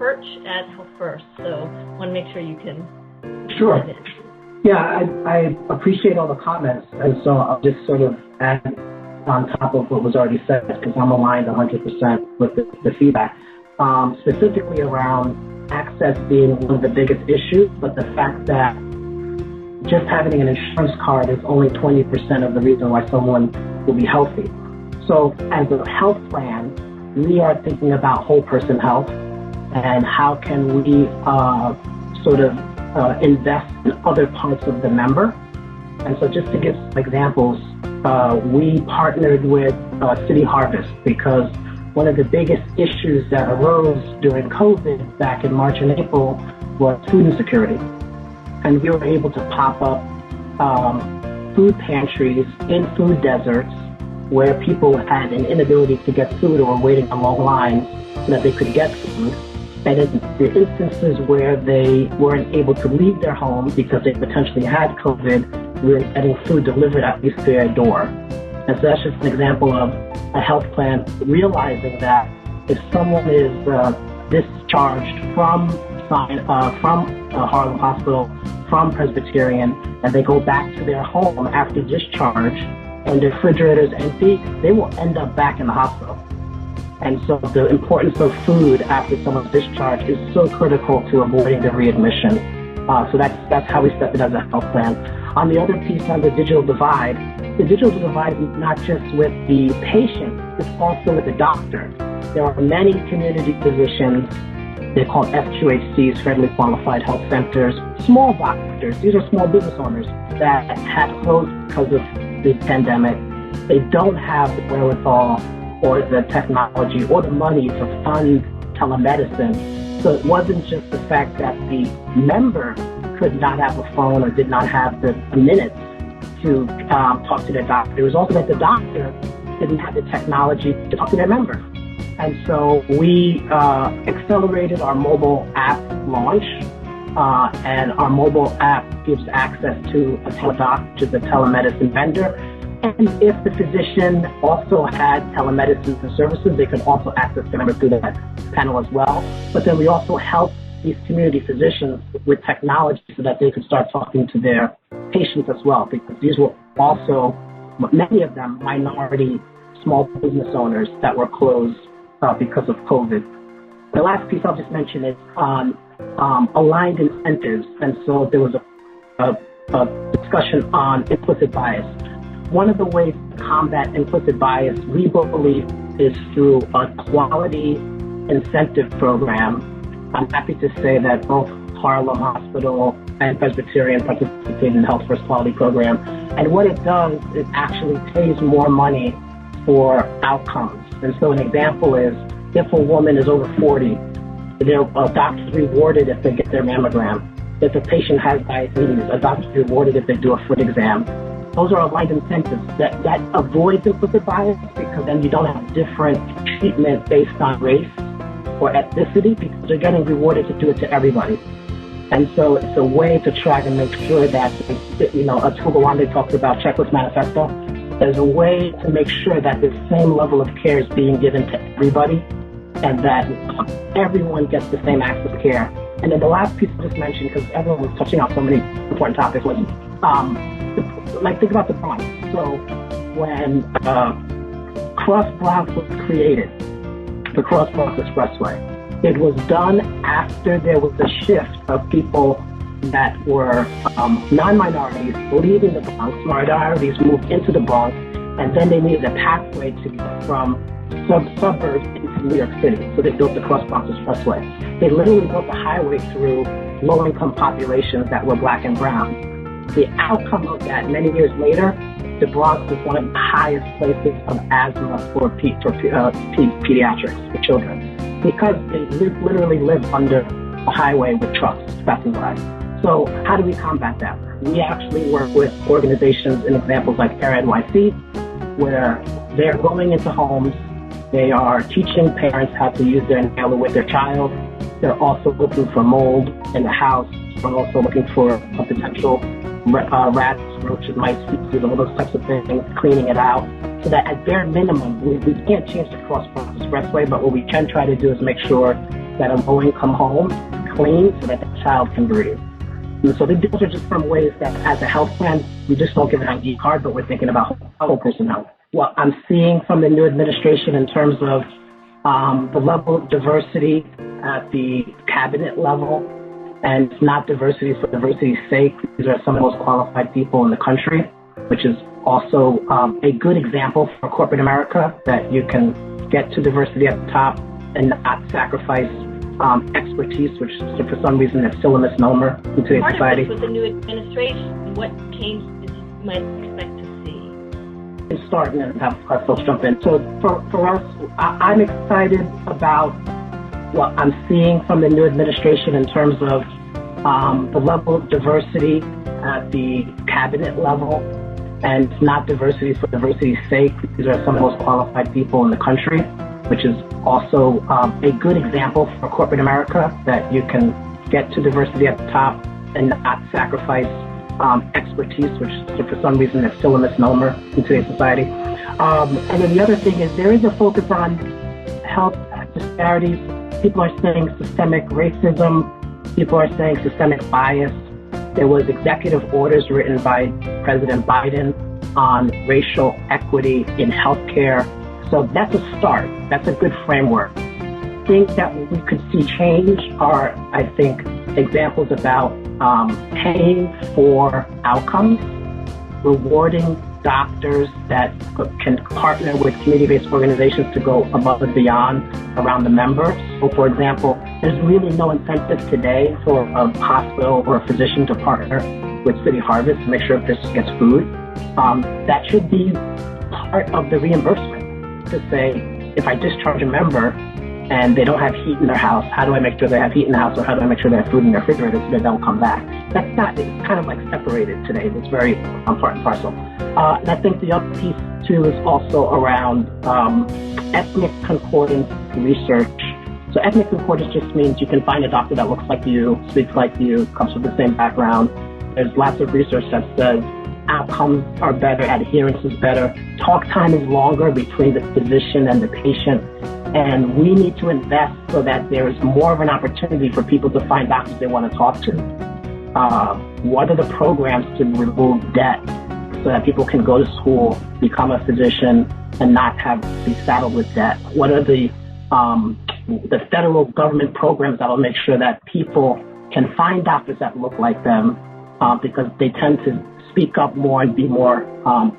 Perch at Health First. So I want to make sure you can. Sure. Yeah, I appreciate all the comments. And so I'll just sort of add on top of what was already said, because I'm aligned 100% with the feedback, specifically around access being one of the biggest issues, but the fact that just having an insurance card is only 20% of the reason why someone will be healthy. So as a health plan, we are thinking about whole person health and how can we invest in other parts of the member. And so just to give some examples, we partnered with City Harvest because one of the biggest issues that arose during COVID back in March and April was food insecurity. And we were able to pop up food pantries in food deserts where people had an inability to get food or were waiting on long lines so that they could get food. And in the instances where they weren't able to leave their home because they potentially had COVID, we were getting food delivered at least to their door. And so that's just an example of a health plan realizing that if someone is discharged from Harlem Hospital, from Presbyterian, and they go back to their home after discharge and their refrigerator is empty, they will end up back in the hospital. And so the importance of food after someone's discharge is so critical to avoiding the readmission. So that's how we set it as a health plan. On the other piece, on the digital divide is not just with the patient, it's also with the doctor. There are many community physicians, they're called FQHCs, Federally Qualified Health Centers, small doctors, these are small business owners that had closed because of the pandemic. They don't have the wherewithal or the technology or the money to fund telemedicine. So it wasn't just the fact that the member could not have a phone or did not have the minutes to talk to their doctor. It was also that the doctor didn't have the technology to talk to their member. And so we accelerated our mobile app launch, and our mobile app gives access to a teledoc, which is a telemedicine vendor. And if the physician also had telemedicine services, they could also access the member through that panel as well. But then we also help these community physicians with technology so that they could start talking to their patients as well, because these were also, many of them, minority small business owners that were closed because of COVID. The last piece I'll just mention is on aligned incentives. And so there was a discussion on implicit bias. One of the ways to combat implicit bias, we believe, is through a quality incentive program. I'm happy to say that both Harlem Hospital and Presbyterian participate in the Health First Quality Program. And what it does, it actually pays more money for outcomes. And so an example is, if a woman is over 40, their doctor's rewarded if they get their mammogram. If a patient has diabetes, a doctor's rewarded if they do a foot exam. Those are aligned incentives that avoids implicit bias, because then you don't have different treatment based on race or ethnicity, because they're getting rewarded to do it to everybody. And so it's a way to try to make sure that, Atul Gawande talks about checklist manifesto. There's a way to make sure that the same level of care is being given to everybody and that everyone gets the same access to care. And then the last piece I just mentioned, because everyone was touching on so many important topics, was think about the Bronx. So when Cross Bronx was created, the Cross Bronx Expressway, it was done after there was a shift of people that were non-minorities leaving the Bronx. Minorities moved into the Bronx, and then they needed a pathway to get from suburbs into New York City. So they built the Cross Bronx Expressway. They literally built the highway through low-income populations that were black and brown. The outcome of that, many years later, the Bronx is one of the highest places of asthma for pediatrics, for children, because they literally live under a highway with trucks passing by. So how do we combat that? We actually work with organizations and examples like Air NYC, where they're going into homes, they are teaching parents how to use their inhaler with their child. They're also looking for mold in the house. We're also looking for a potential rats, roaches, mice, feces, all those types of things, cleaning it out. So that at bare minimum, we can't change the Cross Bronx Expressway, but what we can try to do is make sure that a low-income home is clean so that the child can breathe. And so those are just some ways that as a health plan, we just don't give an ID card, but we're thinking about whole person health. What I'm seeing from the new administration in terms of the level of diversity at the cabinet level, and it's not diversity for diversity's sake. These are some of the most qualified people in the country, which is also a good example for corporate America, that you can get to diversity at the top and not sacrifice expertise, which for some reason is still a misnomer in today's society. With the new administration, what changes you might expect to see? And start and have our folks jump in. So for us, I'm excited about what I'm seeing from the new administration in terms of the level of diversity at the cabinet level, and it's not diversity for diversity's sake. These are some of the most qualified people in the country, which is also a good example for corporate America, that you can get to diversity at the top and not sacrifice expertise, which for some reason is still a misnomer in today's society. And then the other thing is there is a focus on health disparities. People are saying systemic racism. People are saying systemic bias. There was executive orders written by President Biden on racial equity in healthcare. So that's a start. That's a good framework. Things that we could see change are, I think, examples about paying for outcomes, rewarding doctors that can partner with community-based organizations to go above and beyond around the member. So, for example, there's really no incentive today for a hospital or a physician to partner with City Harvest to make sure this gets food. That should be part of the reimbursement, to say, if I discharge a member and they don't have heat in their house, how do I make sure they have heat in the house, or how do I make sure they have food in their refrigerator so they don't come back? That's not, it's kind of like separated today. It's very part and parcel. And I think the other piece too is also around ethnic concordance research. So ethnic concordance just means you can find a doctor that looks like you, speaks like you, comes from the same background. There's lots of research that says outcomes are better, adherence is better, talk time is longer between the physician and the patient. And we need to invest so that there is more of an opportunity for people to find doctors they want to talk to. What are the programs to remove debt so that people can go to school, become a physician, and not be saddled with debt? What are the federal government programs that will make sure that people can find doctors that look like them, because they tend to speak up more and be more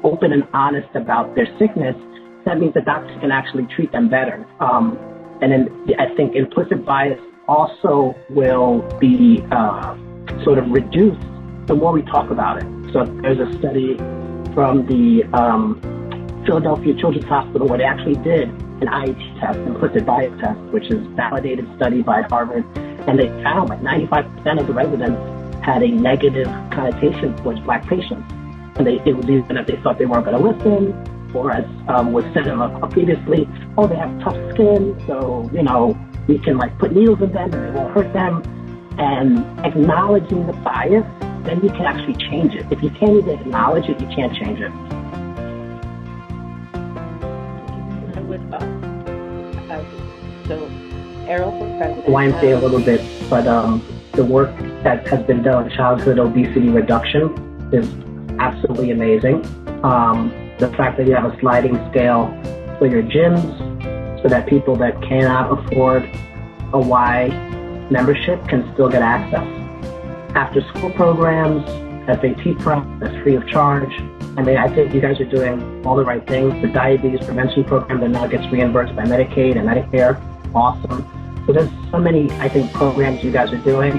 open and honest about their sickness? That means the doctors can actually treat them better. And then I think implicit bias also will be sort of reduced the more we talk about it. So there's a study from the Philadelphia Children's Hospital where they actually did an IET test, implicit bias test, which is a validated study by Harvard. And they found like 95% of the residents had a negative connotation towards Black patients. And it was even that they thought they weren't going to listen, or as was said previously, oh, they have tough skin, so, we can put needles in them and it won't hurt them. And acknowledging the bias, then you can actually change it. If you can't even acknowledge it, you can't change it. So, Errol for president. YMCA a little bit, but the work that has been done on childhood obesity reduction is absolutely amazing. The fact that you have a sliding scale for your gyms so that people that cannot afford a Y membership can still get access. After school programs, FAT prep, that's free of charge. I think you guys are doing all the right things. The diabetes prevention program that now gets reimbursed by Medicaid and Medicare, awesome. So there's so many, I think, programs you guys are doing.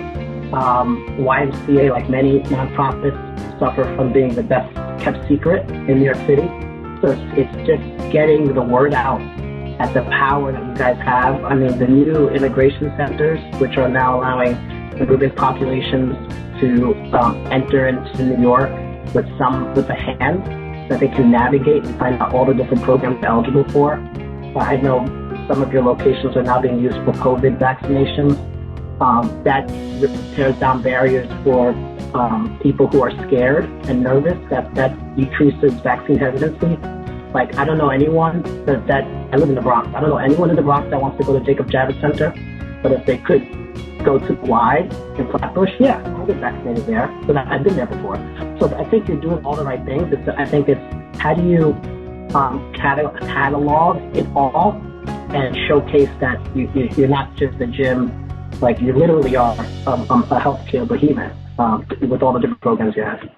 YMCA, like many nonprofits, suffer from being the best kept secret in New York City. So it's just getting the word out at the power that you guys have. I mean, the new immigration centers, which are now allowing immigrant populations to enter into New York with a hand that they can navigate and find out all the different programs they're eligible for. I know some of your locations are now being used for COVID vaccinations. That tears down barriers for people who are scared and nervous. That decreases vaccine hesitancy. I don't know anyone that I live in the Bronx. I don't know anyone in the Bronx that wants to go to Jacob Javits Center, But if they could go to Y in Flatbush, yeah, I'll get vaccinated there. But I've been there before. So I think you're doing all the right things. I think it's how do you catalog it all and showcase that you're not just a gym, like you literally are a healthcare behemoth with all the different programs you have.